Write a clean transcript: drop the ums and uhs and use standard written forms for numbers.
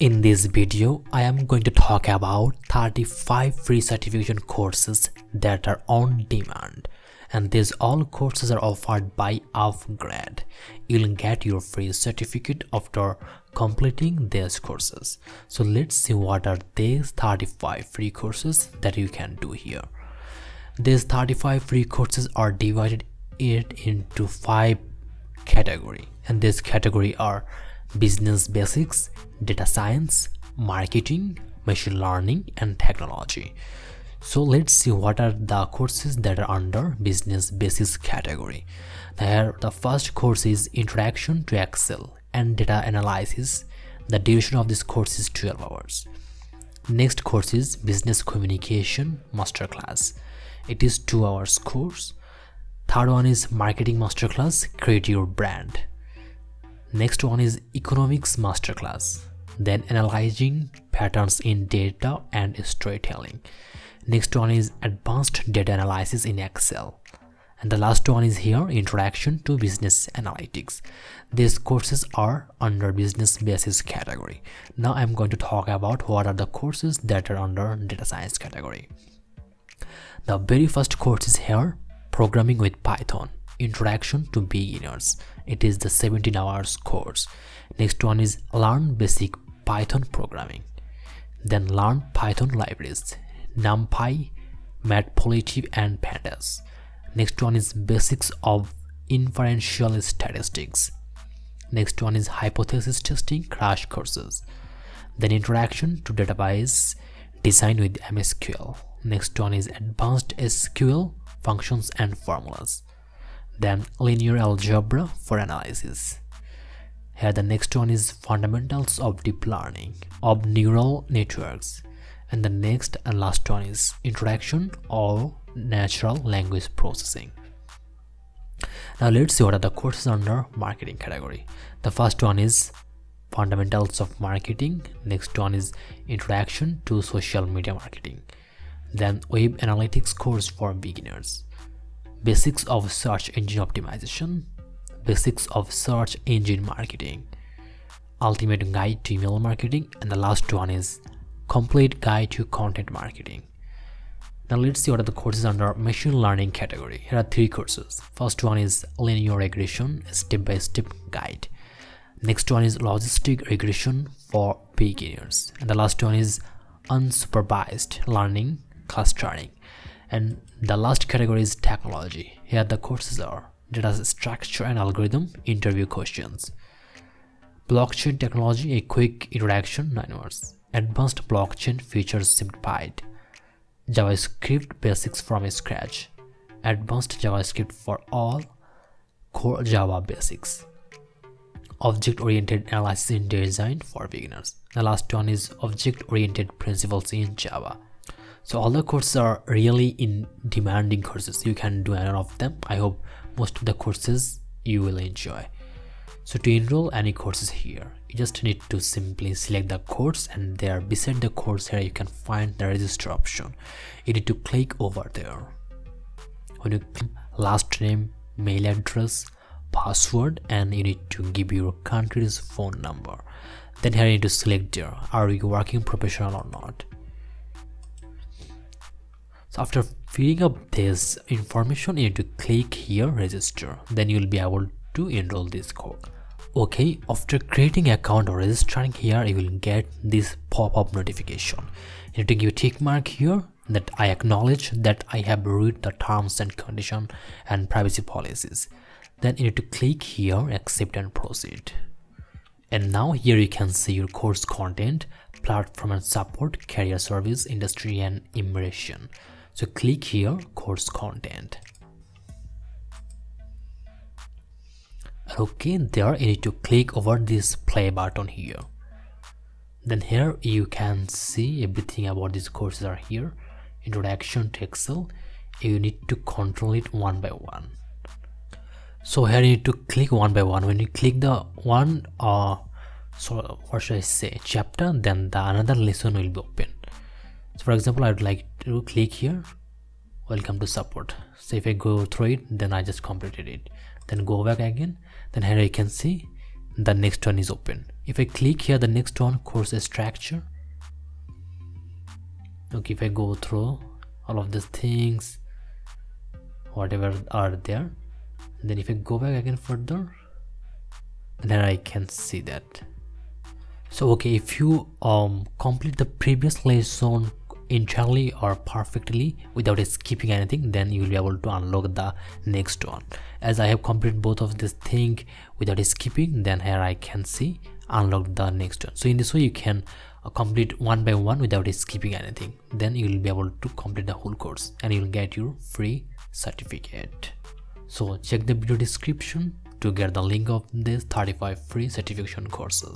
In this video, I am going to talk about 35 free certification courses that are on demand, and these all courses are offered by Upgrad. You'll get your free certificate after completing these courses. So let's see what are these 35 free courses that you can do here. These 35 free courses are divided into 5 categories, and these categories are business basics, data science, marketing, machine learning, and technology. So let's see what are the courses that are under business basics category. Here, the first course is Introduction to Excel and Data Analysis. The duration of this course is 12 hours. Next course is Business Communication Masterclass. It is 2 hours course. Third one is Marketing Masterclass, Create Your Brand. Next one is Economics Masterclass, then Analyzing Patterns in Data and Storytelling. Next one is Advanced Data Analysis in Excel. And the last one is here, Introduction to Business Analytics. These courses are under Business Basics category. Now I'm going to talk about what are the courses that are under Data Science category. The very first course is here, Programming with Python, Introduction to Beginners. It is the 17 hours course. Next one is Learn Basic Python Programming. Then Learn Python Libraries, NumPy, Matplotlib, and Pandas. Next one is Basics of Inferential Statistics. Next one is Hypothesis Testing Crash Courses. Then Introduction to Database Design with MSQL. Next one is Advanced SQL Functions and Formulas. Then Linear Algebra for Analysis. Here the next one is Fundamentals of Deep Learning of Neural Networks. And the next and last one is Introduction of Natural Language Processing. Now let's see what are the courses under Marketing category. The first one is Fundamentals of Marketing. Next one is Introduction to Social Media Marketing. Then Web Analytics course for beginners. Basics of Search Engine Optimization, Basics of Search Engine Marketing, Ultimate Guide to Email Marketing, and the last one is Complete Guide to Content Marketing. Now let's see what are the courses under Machine Learning category. Here are 3 courses. First one is Linear Regression, Step-by-Step Guide. Next one is Logistic Regression for beginners, and the last one is Unsupervised Learning Clustering. And the last category is Technology. Here the courses are Data Structure and Algorithm Interview Questions, Blockchain Technology, a Quick Introduction 9 hours, Advanced Blockchain Features Simplified, JavaScript Basics from Scratch, Advanced JavaScript for All, Core Java Basics, Object-Oriented Analysis in Design for beginners. The last one is Object-Oriented Principles in Java. So all the courses are really in demanding courses. You can do any of them. I hope most of the courses you will enjoy. So to enroll any courses here, you just need to simply select the course, and there beside the course here you can find the register option. You need to click over there. When you click last name, mail address, password, and you need to give your country's phone number. Then here you need to select there, are you working professional or not. So after filling up this information, you need to click here register. Then you will be able to enroll this course. Okay, after creating an account or registering here, you will get this pop-up notification. You need to give a tick mark here that I acknowledge that I have read the terms and conditions and privacy policies. Then you need to click here accept and proceed. And now here you can see your course content, platform and support, career service, industry, and immersion. So click here course content. Okay, there you need to click over this play button here. Then here you can see everything about these courses are here. Introduction to Excel. You need to control it one by one. So here you need to click one by one. When you click the one so what should I say, chapter, then the another lesson will be open. So for example, I would like to click here, welcome to support. So if I go through it, then I just completed it. Then go back again. Then here you can see the next one is open. If I click here, the next one, course structure. Okay, if I go through all of these things, whatever are there, then if I go back again further, then I can see that. So okay, if you complete the previous lesson entirely or perfectly without skipping anything, then you will be able to unlock the next one. As I have completed both of this thing without skipping, then here I can see unlock the next one. So in this way you can complete one by one without skipping anything, then you will be able to complete the whole course and you will get your free certificate. So check the video description to get the link of these 35 free certification courses.